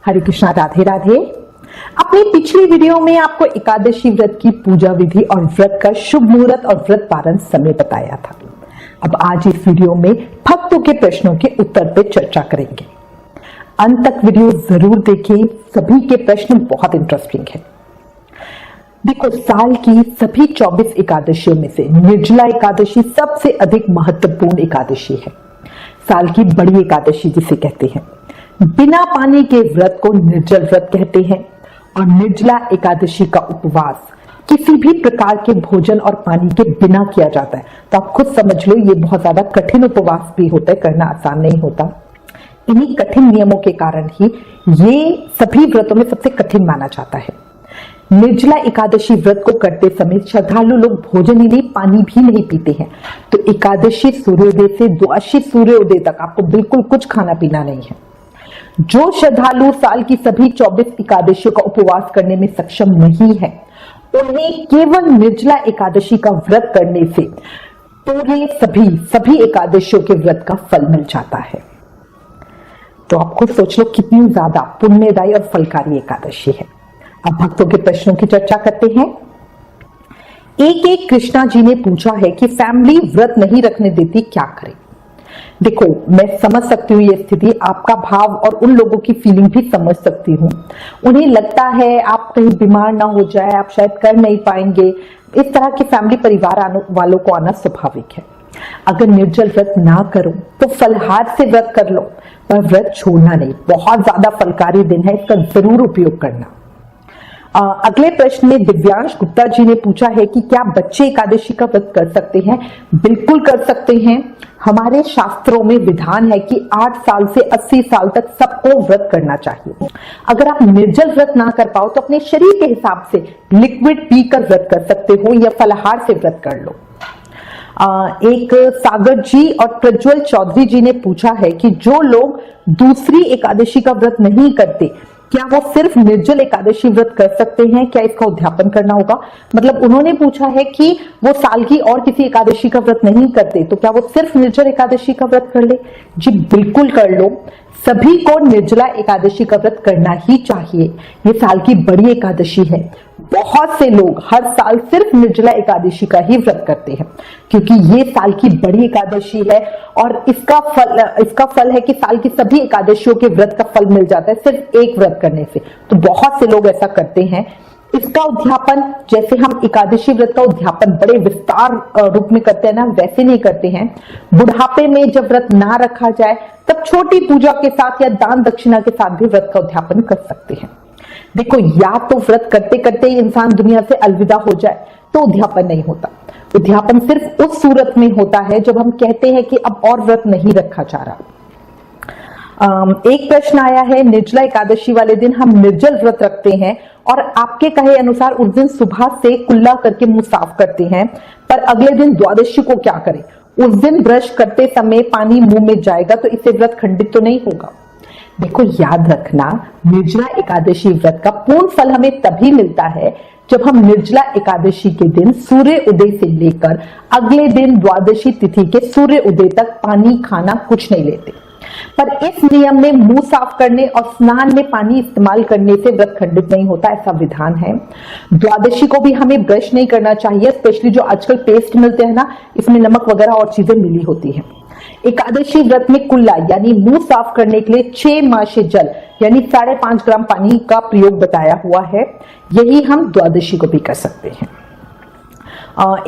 हरे कृष्णा, राधे राधे। अपनी पिछली वीडियो में आपको एकादशी व्रत की पूजा विधि और व्रत का शुभ मुहूर्त और व्रत पारण समय बताया था। अब आज इस वीडियो में भक्तों के प्रश्नों के उत्तर पे चर्चा करेंगे। अंत तक वीडियो जरूर देखें, सभी के प्रश्न बहुत इंटरेस्टिंग है। देखो, साल की सभी 24 एकादशियों में से निर्जला एकादशी सबसे अधिक महत्वपूर्ण एकादशी है। साल की बड़ी एकादशी जिसे कहते हैं। बिना पानी के व्रत को निर्जल व्रत कहते हैं और निर्जला एकादशी का उपवास किसी भी प्रकार के भोजन और पानी के बिना किया जाता है। तो आप खुद समझ लो, ये बहुत ज्यादा कठिन उपवास भी होता है, करना आसान नहीं होता। इन्हीं कठिन नियमों के कारण ही ये सभी व्रतों में सबसे कठिन माना जाता है। निर्जला एकादशी व्रत को करते समय श्रद्धालु लोग भोजन ही नहीं, पानी भी नहीं पीते हैं। तो एकादशी सूर्योदय से द्वादशी सूर्योदय तक आपको बिल्कुल कुछ खाना पीना नहीं है। जो श्रद्धालु साल की सभी 24 एकादशियों का उपवास करने में सक्षम नहीं है, उन्हें केवल निर्जला एकादशी का व्रत करने से पूरे सभी एकादशियों के व्रत का फल मिल जाता है। तो आप खुद सोच लो कितनी ज्यादा पुण्यदायी और फलकारी एकादशी है। अब भक्तों के प्रश्नों की चर्चा करते हैं। एक कृष्णा जी ने पूछा है कि फैमिली व्रत नहीं रखने देती, क्या करें। देखो, मैं समझ सकती हूँ ये स्थिति, आपका भाव और उन लोगों की फीलिंग भी समझ सकती हूँ। उन्हें लगता है आप कहीं बीमार ना हो जाए, आप शायद कर नहीं पाएंगे। इस तरह के फैमिली परिवार वालों को आना स्वाभाविक है। अगर निर्जल व्रत ना करो तो फलहार से व्रत कर लो, पर व्रत छोड़ना नहीं। बहुत ज्यादा फलकारी दिन है, इसका जरूर उपयोग करना। अगले प्रश्न में दिव्यांश गुप्ता जी ने पूछा है कि क्या बच्चे एकादशी का व्रत कर सकते हैं। बिल्कुल कर सकते हैं। हमारे शास्त्रों में विधान है कि 8 साल से 80 साल तक सबको व्रत करना चाहिए। अगर आप निर्जल व्रत ना कर पाओ तो अपने शरीर के हिसाब से लिक्विड पीकर व्रत कर सकते हो या फलाहार से व्रत कर लो। एक सागर जी और प्रज्वल चौधरी जी ने पूछा है कि जो लोग दूसरी एकादशी का व्रत नहीं करते, क्या वो सिर्फ निर्जल एकादशी व्रत कर सकते हैं, क्या इसका उद्यापन करना होगा। मतलब उन्होंने पूछा है कि वो साल की और किसी एकादशी का व्रत नहीं करते, तो क्या वो सिर्फ निर्जल एकादशी का व्रत कर ले। जी बिल्कुल कर लो, सभी को निर्जला एकादशी का व्रत करना ही चाहिए। ये साल की बड़ी एकादशी है। बहुत से लोग हर साल सिर्फ निर्जला एकादशी का ही व्रत करते हैं, क्योंकि ये साल की बड़ी एकादशी है और इसका फल है कि साल की सभी एकादशियों के व्रत का फल मिल जाता है सिर्फ एक व्रत करने से। तो बहुत से लोग ऐसा करते हैं। इसका उद्यापन, जैसे हम एकादशी व्रत का उद्यापन बड़े विस्तार रूप में करते हैं ना, वैसे नहीं करते हैं। बुढ़ापे में जब व्रत ना रखा जाए तब छोटी पूजा के साथ या दान दक्षिणा के साथ भी व्रत का उद्यापन कर सकते हैं। देखो, या तो व्रत करते करते ही इंसान दुनिया से अलविदा हो जाए तो उद्यापन नहीं होता। उद्यापन सिर्फ उस सूरत में होता है जब हम कहते हैं कि अब और व्रत नहीं रखा जा रहा। एक प्रश्न आया है, निर्जला एकादशी वाले दिन हम निर्जल व्रत रखते हैं और आपके कहे अनुसार उस दिन सुबह से कुल्ला करके मुंह साफ करते हैं, पर अगले दिन द्वादशी को क्या करें। उस दिन ब्रश करते समय पानी मुंह में जाएगा तो इससे व्रत खंडित तो नहीं होगा। देखो, याद रखना, निर्जला एकादशी व्रत का पूर्ण फल हमें तभी मिलता है जब हम निर्जला एकादशी के दिन सूर्य उदय से लेकर अगले दिन द्वादशी तिथि के सूर्य उदय तक पानी खाना कुछ नहीं लेते। पर इस नियम में मुंह साफ करने और स्नान में पानी इस्तेमाल करने से व्रत खंडित नहीं होता, ऐसा विधान है। द्वादशी को भी हमें ब्रश नहीं करना चाहिए, स्पेशली जो आजकल पेस्ट मिलते हैं ना, इसमें नमक वगैरह और चीजें मिली होती है। एकादशी व्रत में कुल्ला यानी मुंह साफ करने के लिए 6 मासे जल यानी 5.5 ग्राम पानी का प्रयोग बताया हुआ है। यही हम द्वादशी को भी कर सकते हैं।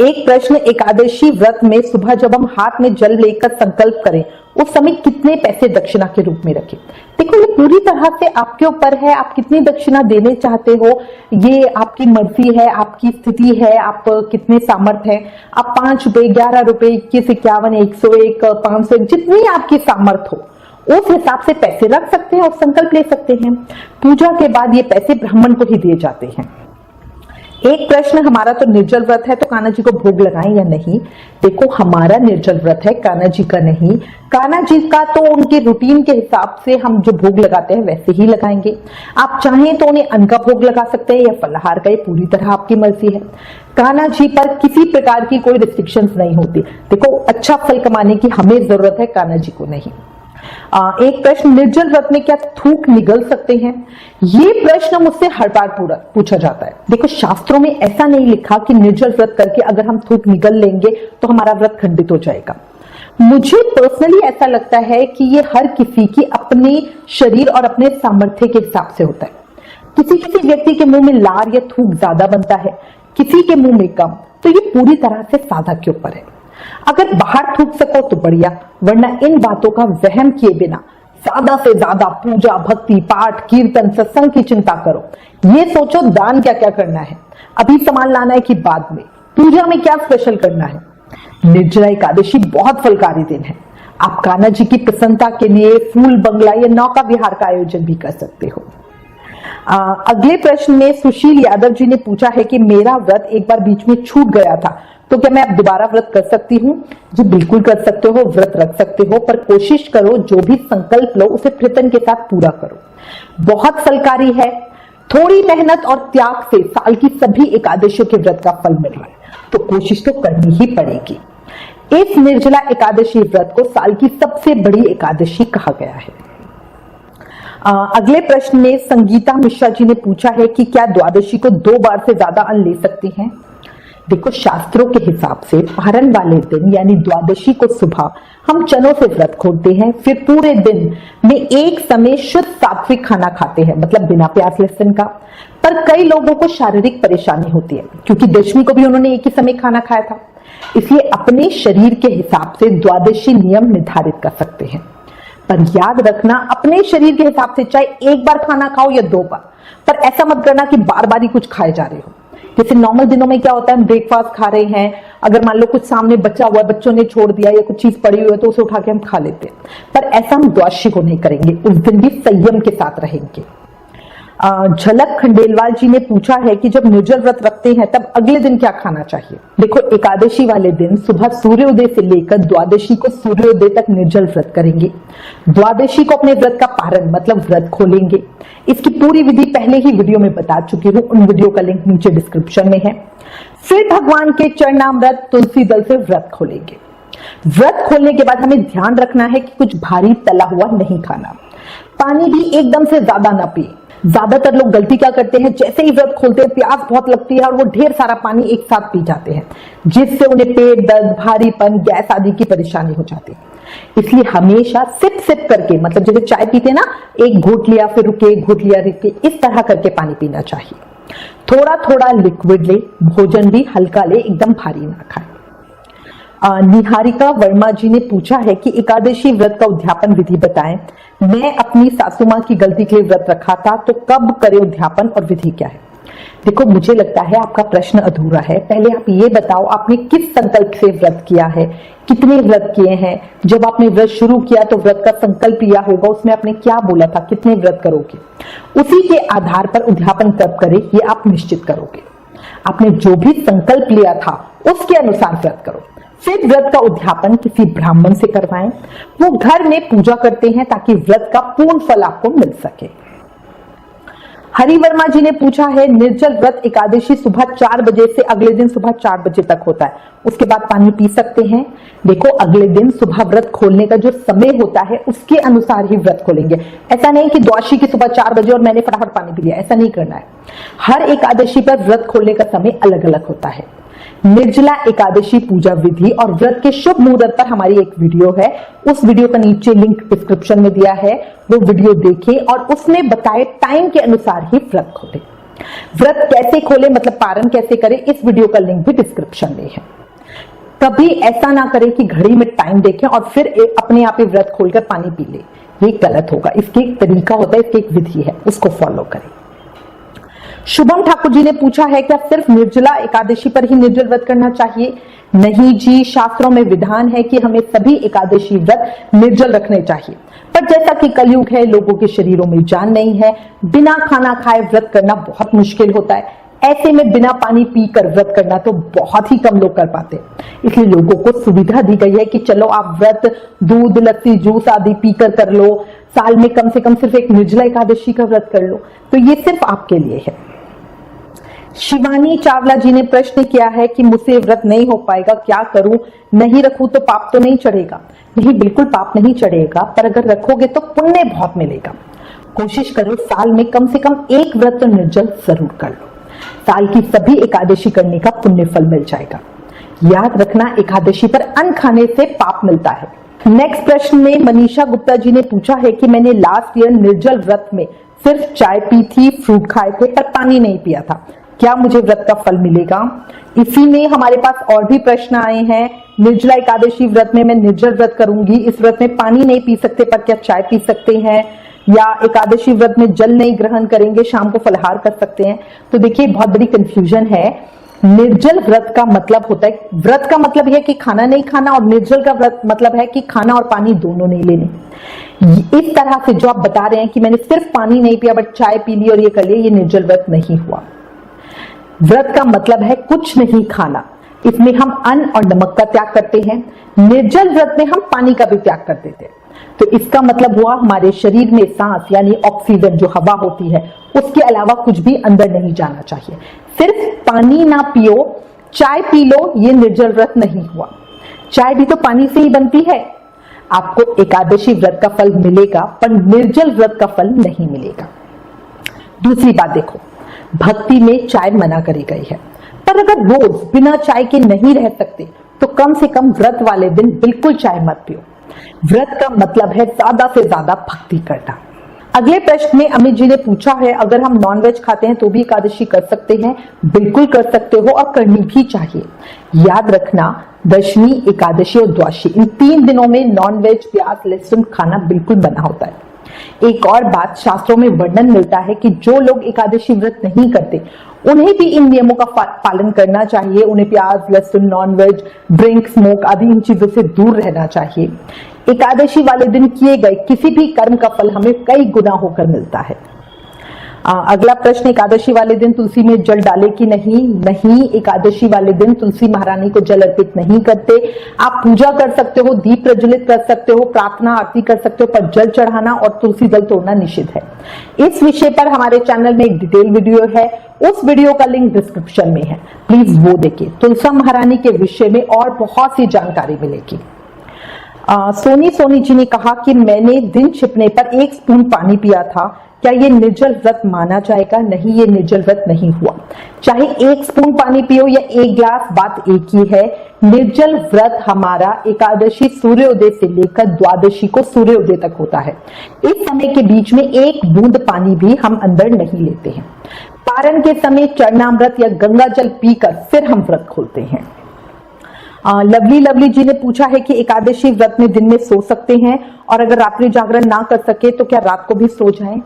एक प्रश्न, एकादशी व्रत में सुबह जब हम हाथ में जल लेकर संकल्प करें उस समय कितने पैसे दक्षिणा के रूप में रखें। देखो, ये पूरी तरह से आपके ऊपर है, आप कितनी दक्षिणा देने चाहते हो, ये आपकी मर्जी है, आपकी स्थिति है, आप कितने सामर्थ्य हैं। आप 5 रुपए, 11 रुपए, 21, 51, 101, 500, जितनी आपकी सामर्थ्य हो उस हिसाब से पैसे रख सकते हैं और संकल्प ले सकते हैं। पूजा के बाद ये पैसे ब्राह्मण को ही दिए जाते हैं। एक प्रश्न, हमारा तो निर्जल व्रत है तो कान्हा जी को भोग लगाएं या नहीं। देखो, हमारा निर्जल व्रत है, कान्हा जी का नहीं। कान्हा जी का तो उनके रूटीन के हिसाब से हम जो भोग लगाते हैं वैसे ही लगाएंगे। आप चाहें तो उन्हें अन्न का भोग लगा सकते हैं या फलाहार का, ये पूरी तरह आपकी मर्जी है। कान्हा जी पर किसी प्रकार की कोई रिस्ट्रिक्शंस नहीं होती। देखो, अच्छा फल कमाने की हमें जरूरत है, कान्हा जी को नहीं। एक प्रश्न, निर्जल व्रत में क्या थूक निगल सकते हैं? ये प्रश्न मुझसे हर बार पूछा जाता है। देखो, शास्त्रों में ऐसा नहीं लिखा कि निर्जल व्रत करके अगर हम थूक निगल लेंगे तो हमारा व्रत खंडित हो जाएगा। मुझे पर्सनली ऐसा लगता है कि ये हर किसी की अपने शरीर और अपने सामर्थ्य के हिसाब से होता है। किसी किसी व्यक्ति के मुंह में लार या थूक ज्यादा बनता है, किसी के मुंह में कम, तो ये पूरी तरह से साधा के ऊपर है। अगर बाहर थूक सको तो बढ़िया, वरना इन बातों का वहम किए बिना ज्यादा से ज्यादा पूजा, भक्ति, पाठ, कीर्तन, सत्संग की चिंता करो। ये सोचो दान क्या क्या करना है, अभी सामान लाना है कि बाद में, पूजा में क्या स्पेशल करना है। निर्जला एकादशी बहुत फलकारी दिन है। आप कान्हा जी की प्रसन्नता के लिए फूल बंगला या नौका विहार का आयोजन भी कर सकते हो। अगले प्रश्न में सुशील यादव जी ने पूछा है कि मेरा व्रत एक बार बीच में छूट गया था, तो क्या मैं अब दोबारा व्रत कर सकती हूँ? जी बिल्कुल कर सकते हो, व्रत रख सकते हो, पर कोशिश करो जो भी संकल्प लो उसे प्रयत्न के साथ पूरा करो। बहुत फलकारी है। थोड़ी मेहनत और त्याग से साल की सभी एकादशियों के व्रत का फल मिल रहा है, तो कोशिश तो करनी ही पड़ेगी। इस निर्जला एकादशी व्रत को साल की सबसे बड़ी एकादशी कहा गया है। अगले प्रश्न में संगीता मिश्रा जी ने पूछा है कि क्या द्वादशी को 2 बार से ज्यादा अन्न ले सकती हैं? देखो, शास्त्रों के हिसाब से पारण वाले दिन यानी द्वादशी को सुबह हम चनों से व्रत खोलते हैं, फिर पूरे दिन में एक समय शुद्ध सात्विक खाना खाते हैं, मतलब बिना प्याज लहसुन का। पर कई लोगों को शारीरिक परेशानी होती है, क्योंकि दशमी को भी उन्होंने एक ही समय खाना खाया था, इसलिए अपने शरीर के हिसाब से द्वादशी नियम निर्धारित कर सकते हैं। पर याद रखना, अपने शरीर के हिसाब से चाहे एक बार खाना खाओ या 2 बार, पर ऐसा मत करना कि बार बार ही कुछ खाए जा रहे हो। जैसे नॉर्मल दिनों में क्या होता है, हम ब्रेकफास्ट खा रहे हैं, अगर मान लो कुछ सामने बचा हुआ है, बच्चों ने छोड़ दिया या कुछ चीज पड़ी हुई है तो उसे उठा के हम खा लेते हैं, पर ऐसा हम द्वादशी को नहीं करेंगे, उस दिन भी संयम के साथ रहेंगे। झलक खंडेलवाल जी ने पूछा है कि जब निर्जल व्रत रखते हैं तब अगले दिन क्या खाना चाहिए? देखो, एकादशी वाले दिन सुबह सूर्योदय से लेकर द्वादशी को सूर्योदय तक निर्जल व्रत करेंगे। द्वादशी को अपने व्रत का पारण मतलब व्रत खोलेंगे। इसकी पूरी विधि पहले ही वीडियो में बता चुकी हूँ, उन वीडियो का लिंक नीचे डिस्क्रिप्शन में है। फिर भगवान के चरणामृत तुलसी दल से व्रत खोलेंगे। व्रत खोलने के बाद हमें ध्यान रखना है कि कुछ भारी तला हुआ नहीं खाना, पानी भी एकदम से ज्यादा ना पिए। ज्यादातर लोग गलती क्या करते हैं, जैसे ही व्रत खोलते हैं प्यास बहुत लगती है और वो ढेर सारा पानी एक साथ पी जाते हैं, जिससे उन्हें पेट दर्द, भारीपन, गैस आदि की परेशानी हो जाती है। इसलिए हमेशा सिप सिप करके, मतलब जैसे चाय पीते ना, एक घूंट लिया फिर रुके, एक घूंट लिया रुके, इस तरह करके पानी पीना चाहिए। थोड़ा थोड़ा लिक्विड ले, भोजन भी हल्का ले, एकदम भारी ना खाए। निहारिका वर्मा जी ने पूछा है कि एकादशी व्रत का उद्यापन विधि बताएं। मैं अपनी सासू मां की गलती के लिए व्रत रखा था, तो कब करे उद्यापन और विधि क्या है? देखो, मुझे लगता है आपका प्रश्न अधूरा है। पहले आप ये बताओ, आपने किस संकल्प से व्रत किया है, कितने व्रत किए हैं? जब आपने व्रत शुरू किया तो व्रत का संकल्प लिया होगा, उसमें आपने क्या बोला था, कितने व्रत करोगे? उसी के आधार पर उद्यापन कब करे ये आप निश्चित करोगे। आपने जो भी संकल्प लिया था उसके अनुसार व्रत करो। फिर व्रत का उद्यापन किसी ब्राह्मण से करवाएं, वो घर में पूजा करते हैं ताकि व्रत का पूर्ण फल आपको मिल सके। हरि वर्मा जी ने पूछा है, निर्जल व्रत एकादशी सुबह 4 बजे से अगले दिन सुबह 4 बजे तक होता है, उसके बाद पानी पी सकते हैं? देखो, अगले दिन सुबह व्रत खोलने का जो समय होता है उसके अनुसार ही व्रत खोलेंगे। ऐसा नहीं कि द्वादशी की सुबह 4 बजे और मैंने फटाफट पानी पी लिया, ऐसा नहीं करना है। हर एकादशी पर व्रत खोलने का समय अलग अलग होता है। निर्जला एकादशी पूजा विधि और व्रत के शुभ मुहूर्त पर हमारी एक वीडियो है, उस वीडियो का नीचे लिंक डिस्क्रिप्शन में दिया है, वो वीडियो देखें और उसमें बताए टाइम के अनुसार ही व्रत खोलें। व्रत कैसे खोलें मतलब पारण कैसे करें, इस वीडियो का लिंक भी डिस्क्रिप्शन में है। कभी ऐसा ना करें कि घड़ी में टाइम देखें और फिर अपने आप ही व्रत खोलकर पानी पी ले, ये गलत होगा। इसके एक तरीका होता है, इसकी एक विधि है, उसको फॉलो करें। शुभम ठाकुर जी ने पूछा है, क्या सिर्फ निर्जला एकादशी पर ही निर्जल व्रत करना चाहिए? नहीं जी, शास्त्रों में विधान है कि हमें सभी एकादशी व्रत निर्जल रखने चाहिए, पर जैसा कि कलयुग है, लोगों के शरीरों में जान नहीं है, बिना खाना खाए व्रत करना बहुत मुश्किल होता है। ऐसे में बिना पानी पीकर व्रत करना तो बहुत ही कम लोग कर पाते हैं। इसलिए लोगों को सुविधा दी गई है कि चलो आप व्रत दूध, लस्सी, जूस आदि पीकर कर लो, साल में कम से कम सिर्फ एक निर्जला एकादशी का व्रत कर लो। तो ये सिर्फ आपके लिए है। शिवानी चावला जी ने प्रश्न किया है कि मुझसे व्रत नहीं हो पाएगा, क्या करूं? नहीं रखूं तो पाप तो नहीं चढ़ेगा? नहीं, बिल्कुल पाप नहीं चढ़ेगा, पर अगर रखोगे तो पुण्य बहुत मिलेगा। कोशिश करो साल में कम से कम एक व्रत निर्जल जरूर कर लो, साल की सभी एकादशी करने का पुण्य फल मिल जाएगा। याद रखना, एकादशी पर अन्न खाने से पाप मिलता है। नेक्स्ट प्रश्न में मनीषा गुप्ता जी ने पूछा है कि मैंने लास्ट ईयर निर्जल व्रत में सिर्फ चाय पी थी, फ्रूट खाए थे, पर पानी नहीं पिया था, क्या मुझे व्रत का फल मिलेगा? इसी में हमारे पास और भी प्रश्न आए हैं। निर्जला एकादशी व्रत में मैं निर्जल व्रत करूंगी, इस व्रत में पानी नहीं पी सकते पर क्या चाय पी सकते हैं? या एकादशी व्रत में जल नहीं ग्रहण करेंगे, शाम को फलाहार कर सकते हैं? तो देखिए, बहुत बड़ी कंफ्यूजन है। निर्जल व्रत का मतलब होता है, व्रत का मतलब है कि खाना नहीं खाना, और निर्जल का व्रत मतलब है कि खाना और पानी दोनों नहीं लेने। इस तरह से जो आप बता रहे हैं कि मैंने सिर्फ पानी नहीं पिया बट चाय पी ली और ये कर लिया, ये निर्जल व्रत नहीं हुआ। व्रत का मतलब है कुछ नहीं खाना, इसमें हम अन्न और नमक का त्याग करते हैं। निर्जल व्रत में हम पानी का भी त्याग कर देते हैं। तो इसका मतलब हुआ हमारे शरीर में सांस यानी ऑक्सीजन जो हवा होती है उसके अलावा कुछ भी अंदर नहीं जाना चाहिए। सिर्फ पानी ना पियो, चाय पी लो, ये निर्जल व्रत नहीं हुआ। चाय भी तो पानी से ही बनती है। आपको एकादशी व्रत का फल मिलेगा पर निर्जल व्रत का फल नहीं मिलेगा। दूसरी बात देखो, भक्ति में चाय मना करी गई है, पर अगर रोज बिना चाय के नहीं रह सकते तो कम से कम व्रत वाले दिन बिल्कुल चाय मत पियो। व्रत का मतलब है ज्यादा से ज्यादा भक्ति करना। अगले प्रश्न में अमित जी ने पूछा है, अगर हम नॉनवेज खाते हैं तो भी एकादशी कर सकते हैं? बिल्कुल कर सकते हो और करनी भी चाहिए। याद रखना, दशमी, एकादशी और द्वादशी, इन 3 दिनों में नॉनवेज, प्याज, लहसुन खाना बिल्कुल मना होता है। एक और बात, शास्त्रों में वर्णन मिलता है कि जो लोग एकादशी व्रत नहीं करते उन्हें भी इन नियमों का पालन करना चाहिए। उन्हें प्याज, लहसुन, नॉनवेज, ड्रिंक, स्मोक आदि इन चीजों से दूर रहना चाहिए। एकादशी वाले दिन किए गए किसी भी कर्म का फल हमें कई गुना होकर मिलता है। अगला प्रश्न, एकादशी वाले दिन तुलसी में जल डाले कि नहीं? नहीं, एकादशी वाले दिन तुलसी महारानी को जल अर्पित नहीं करते। आप पूजा कर सकते हो, दीप प्रज्वलित कर सकते हो, प्रार्थना आरती कर सकते हो, पर जल चढ़ाना और तुलसी दल तोड़ना निषिद्ध है। इस विषय पर हमारे चैनल में एक डिटेल वीडियो है, उस वीडियो का लिंक डिस्क्रिप्शन में है, प्लीज वो देखिए। तुलसी महारानी के विषय में और बहुत सी जानकारी मिलेगी। सोनी जी ने कहा कि मैंने दिन छिपने पर 1 स्पून पानी पिया था, क्या ये निर्जल व्रत माना जाएगा? नहीं, ये निर्जल व्रत नहीं हुआ। चाहे 1 स्पून पानी पियो या 1 गिलास, बात एक ही है। निर्जल व्रत हमारा एकादशी सूर्योदय से लेकर द्वादशी को सूर्योदय तक होता है। इस समय के बीच में 1 बूंद पानी भी हम अंदर नहीं लेते हैं। पारण के समय चरणामृत या गंगा जल पीकर फिर हम व्रत खोलते हैं। लवली जी ने पूछा है कि एकादशी व्रत में दिन में सो सकते हैं, और अगर रात्रि जागरण ना कर सके तो क्या रात को भी सो जाएं?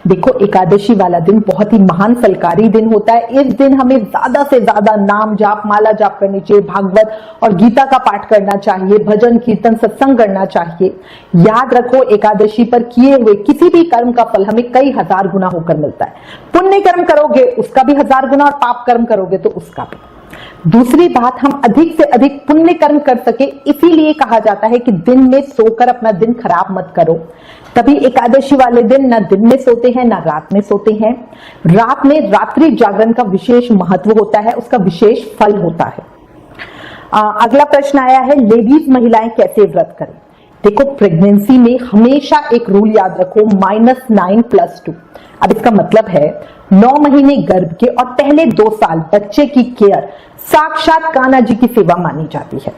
देखो, एकादशी वाला दिन बहुत ही महान फलकारी दिन होता है। इस दिन हमें ज्यादा से ज्यादा नाम जाप, माला जाप करनी चाहिए, भागवत और गीता का पाठ करना चाहिए, भजन कीर्तन सत्संग करना चाहिए। याद रखो, एकादशी पर किए हुए किसी भी कर्म का फल हमें कई हजार गुना होकर मिलता है। पुण्य कर्म करोगे उसका भी 1000 गुना, और पाप कर्म करोगे तो उसका भी। दूसरी बात, हम अधिक से अधिक पुण्य कर्म कर सके, इसीलिए कहा जाता है कि दिन में सोकर अपना दिन खराब मत करो। तभी एकादशी वाले दिन ना दिन में सोते हैं ना रात में सोते हैं। रात में रात्रि जागरण का विशेष महत्व होता है, उसका विशेष फल होता है। अगला प्रश्न आया है, लेडीज महिलाएं कैसे व्रत करें? देखो, प्रेगनेंसी में हमेशा एक रूल याद रखो, -9+2। अब इसका मतलब है 9 महीने गर्भ के और पहले 2 साल बच्चे की केयर साक्षात कान्हा जी की सेवा मानी जाती है।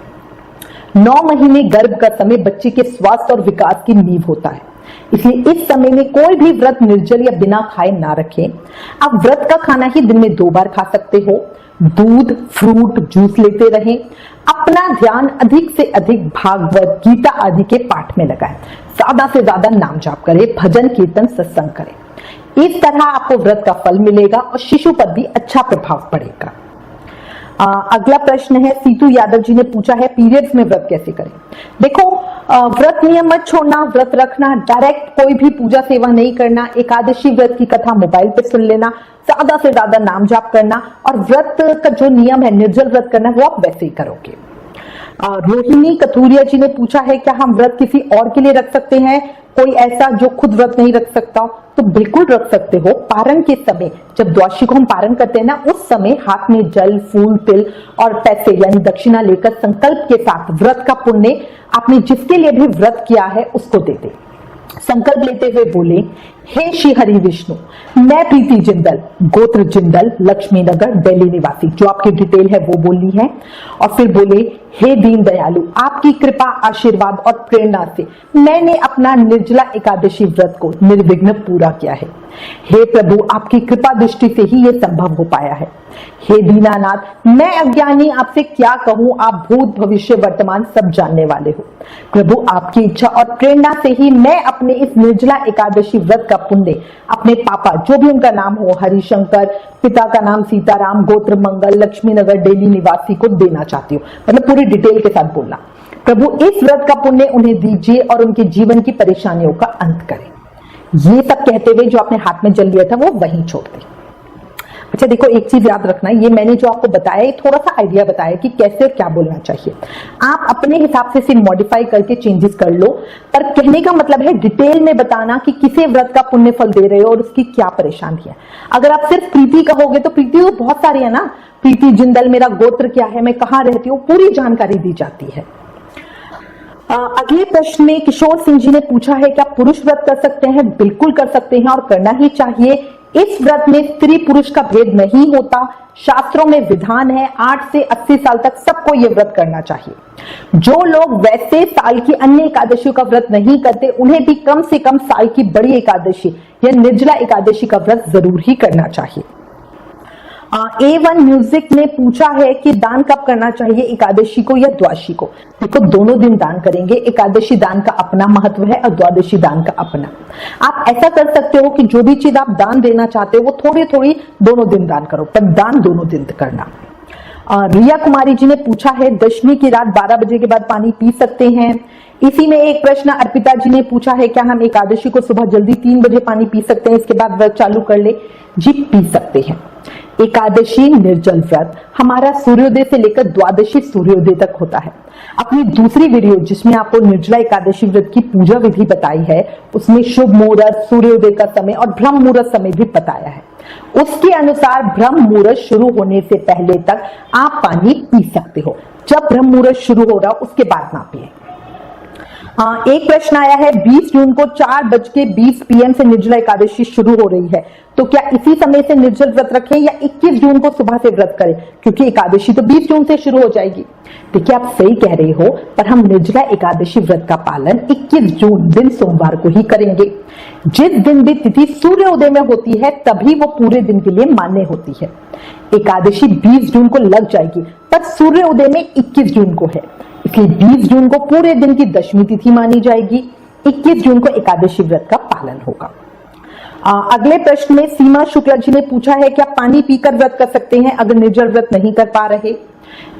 9 महीने गर्भ का समय बच्चे के स्वास्थ्य और विकास की नींव होता है, इसलिए इस समय में कोई भी व्रत निर्जल या बिना खाए ना रखें। आप व्रत का खाना ही दिन में 2 बार खा सकते हो। दूध, फ्रूट, जूस लेते रहें। अपना ध्यान अधिक से अधिक भागवत, गीता आदि के पाठ में लगाएं। ज्यादा से ज्यादा नाम जाप करें, भजन कीर्तन सत्संग करें। इस तरह आपको व्रत का फल मिलेगा और शिशु पर भी अच्छा प्रभाव पड़ेगा। अगला प्रश्न है, सीतू यादव जी ने पूछा है, पीरियड्स में व्रत कैसे करें? देखो, व्रत नियम मत छोड़ना, व्रत रखना, डायरेक्ट कोई भी पूजा सेवा नहीं करना, एकादशी व्रत की कथा मोबाइल पे सुन लेना, ज्यादा से ज्यादा नाम जाप करना, और व्रत का जो नियम है निर्जल व्रत करना वो आप वैसे ही करोगे। रोहिणी कथूरिया जी ने पूछा है क्या हम व्रत किसी और के लिए रख सकते हैं, कोई ऐसा जो खुद व्रत नहीं रख सकता? तो बिल्कुल रख सकते हो। पारण के समय जब द्वादशी को हम पारण करते हैं ना, उस समय हाथ में जल, फूल, तिल और पैसे यानी दक्षिणा लेकर संकल्प के साथ व्रत का पुण्य आपने जिसके लिए भी व्रत किया है उसको दे दे। संकल्प लेते हुए बोले, हे श्री हरि विष्णु, मैं प्रीति जिंदल, गोत्र जिंदल, लक्ष्मी नगर, दिल्ली निवासी, जो आपकी डिटेल है वो बोलनी है। और फिर बोले, हे दीन दयालु, आपकी कृपा, आशीर्वाद और प्रेरणा से मैंने अपना निर्जला एकादशी व्रत को निर्विघ्न पूरा किया है। हे प्रभु, आपकी कृपा दृष्टि से ही ये संभव हो पाया है। हे दीनानाथ, मैं अज्ञानी आपसे क्या कहूं, आप भूत भविष्य वर्तमान सब जानने वाले हो। प्रभु, आपकी इच्छा और प्रेरणा से ही मैं अपने इस निर्जला एकादशी व्रत का पुण्य अपने पापा, जो भी उनका नाम हो, हरिशंकर, पिता का नाम सीताराम, गोत्र मंगल, लक्ष्मी नगर, दिल्ली निवासी, को देना चाहती हूँ। मतलब पूरी डिटेल के साथ बोलना। प्रभु, इस व्रत का पुण्य उन्हें दीजिए और उनके जीवन की परेशानियों का अंत करें। ये सब कहते हुए जो आपने हाथ में जल लिया था वो वहीं छोड़ दे। अच्छा देखो, एक चीज याद रखना, ये मैंने जो आपको बताया ये थोड़ा सा आइडिया बताया कि कैसे और क्या बोलना चाहिए। आप अपने हिसाब से सिर्फ मॉडिफाई करके चेंजेस कर लो, पर कहने का मतलब है डिटेल में बताना कि किसे व्रत का पुण्य फल दे रहे हो और उसकी क्या परेशानी है। अगर आप सिर्फ प्रीति कहोगे तो प्रीति तो बहुत सारी है ना, प्रीति जिंदल, मेरा गोत्र क्या है, मैं कहाँ रहती हूँ, पूरी जानकारी दी जाती है। अगले प्रश्न में किशोर सिंह जी ने पूछा है, क्या पुरुष व्रत कर सकते हैं? बिल्कुल कर सकते हैं और करना ही चाहिए। इस व्रत में स्त्री पुरुष का भेद नहीं होता। शास्त्रों में विधान है 8 से 80 साल तक सबको यह व्रत करना चाहिए। जो लोग वैसे साल की अन्य एकादशियों का व्रत नहीं करते, उन्हें भी कम से कम साल की बड़ी एकादशी या निर्जला एकादशी का व्रत जरूर ही करना चाहिए। A1 म्यूजिक ने पूछा है कि दान कब करना चाहिए, एकादशी को या द्वादशी को? देखो, दोनों दिन दान करेंगे। एकादशी दान का अपना महत्व है और द्वादशी दान का अपना। आप ऐसा कर सकते हो कि जो भी चीज आप दान देना चाहते हो वो थोड़ी थोड़ी दोनों दिन दान करो, पर दान दोनों दिन करना। रिया कुमारी जी ने पूछा है, दशमी की रात 12 बजे के बाद पानी पी सकते हैं? इसी में एक प्रश्न अर्पिता जी ने पूछा है, क्या हम एकादशी को सुबह जल्दी 3 बजे पानी पी सकते हैं, इसके बाद व्रत चालू कर ले? जी, पी सकते हैं। एकादशी निर्जल व्रत हमारा सूर्योदय से लेकर द्वादशी सूर्योदय तक होता है। अपनी दूसरी वीडियो जिसमें आपको निर्जला एकादशी व्रत की पूजा विधि बताई है, उसमें शुभ मुहूर्त, सूर्योदय का समय और ब्रह्म मुहूर्त समय भी बताया है। उसके अनुसार ब्रह्म मुहूर्त शुरू होने से पहले तक आप पानी पी सकते हो। जब ब्रह्म मुहूर्त शुरू हो रहा उसके बाद ना पिए। एक प्रश्न आया है, 20 जून को 4:20 PM से निर्जला एकादशी शुरू हो रही है, तो क्या इसी समय से निर्जल व्रत रखें या 21 जून को सुबह से व्रत करें, क्योंकि एकादशी तो 20 जून से शुरू हो जाएगी। देखिए, आप सही कह रहे हो, पर हम निर्जला एकादशी व्रत का पालन 21 जून दिन सोमवार को ही करेंगे। जिस दिन भी तिथि सूर्योदय में होती है तभी वो पूरे दिन के लिए मान्य होती है। एकादशी 20 जून को लग जाएगी, पर सूर्योदय में 21 जून को है, इसलिए 20 जून को पूरे दिन की दशमी तिथि मानी जाएगी। 21 जून को एकादशी व्रत का पालन होगा। अगले प्रश्न में सीमा शुक्ला जी ने पूछा है, क्या पानी पीकर व्रत कर सकते हैं अगर निर्जल व्रत नहीं कर पा रहे?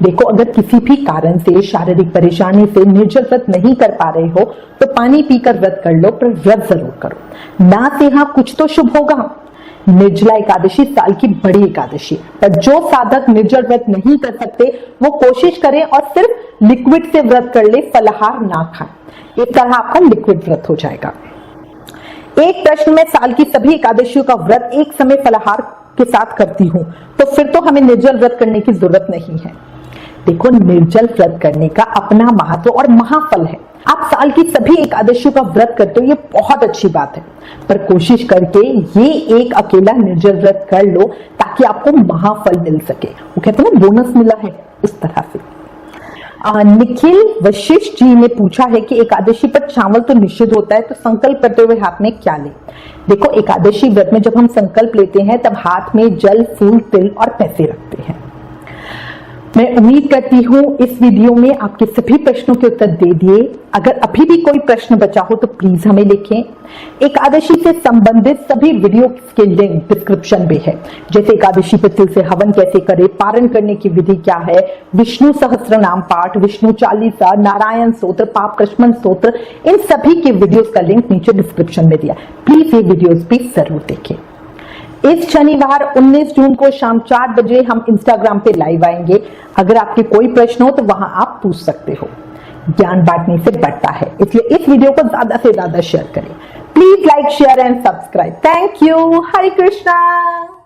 देखो, अगर किसी भी कारण से, शारीरिक परेशानी से निर्जल व्रत नहीं कर पा रहे हो तो पानी पीकर व्रत कर लो, पर व्रत जरूर करो। ना से हाँ कुछ तो शुभ होगा। निर्जला एकादशी साल की बड़ी एकादशी, पर जो साधक निर्जल व्रत नहीं कर सकते वो कोशिश करें और सिर्फ लिक्विड से व्रत कर ले, फलाहार ना खाएं। इस तरह आपका लिक्विड व्रत हो जाएगा। एक प्रश्न में, साल की सभी एकादशियों का व्रत एक समय फलाहार के साथ करती हूँ, तो फिर तो हमें निर्जल व्रत करने की जरूरत नहीं है। देखो, निर्जल व्रत करने का अपना महत्व और महाफल है। आप साल की सभी एकादशियों का व्रत करते हो, ये बहुत अच्छी बात है, पर कोशिश करके ये एक अकेला निर्जल व्रत कर लो ताकि आपको महाफल मिल सके। वो कहते हैं ना, बोनस मिला है, उस तरह से। निखिल वशिष्ठ जी ने पूछा है कि एकादशी पर चावल तो निषिद्ध होता है, तो संकल्प करते हुए हाथ में क्या ले? देखो, एकादशी व्रत में जब हम संकल्प लेते हैं तब हाथ में जल, फूल, तिल और पैसे रखते हैं। मैं उम्मीद करती हूँ इस वीडियो में आपके सभी प्रश्नों के उत्तर दे दिए। अगर अभी भी कोई प्रश्न बचा हो तो प्लीज हमें लिखें। एकादशी से संबंधित सभी वीडियो के लिंक डिस्क्रिप्शन में है, जैसे एकादशी पर तिल से हवन कैसे करें, पारण करने की विधि क्या है, विष्णु सहस्त्र नाम पाठ, विष्णु चालीसा, नारायण स्तोत्र, पाप कृष्ण स्तोत्र, इन सभी के वीडियोस का लिंक नीचे डिस्क्रिप्शन में दिया। प्लीज ये वीडियोस भी जरूर देखें। इस शनिवार 19 जून को शाम 4 बजे हम इंस्टाग्राम पे लाइव आएंगे। अगर आपके कोई प्रश्न हो तो वहां आप पूछ सकते हो। ज्ञान बांटने से बढ़ता है, इसलिए इस वीडियो को ज्यादा से ज्यादा शेयर करें। Please like, share and subscribe. Thank you. Hare Krishna.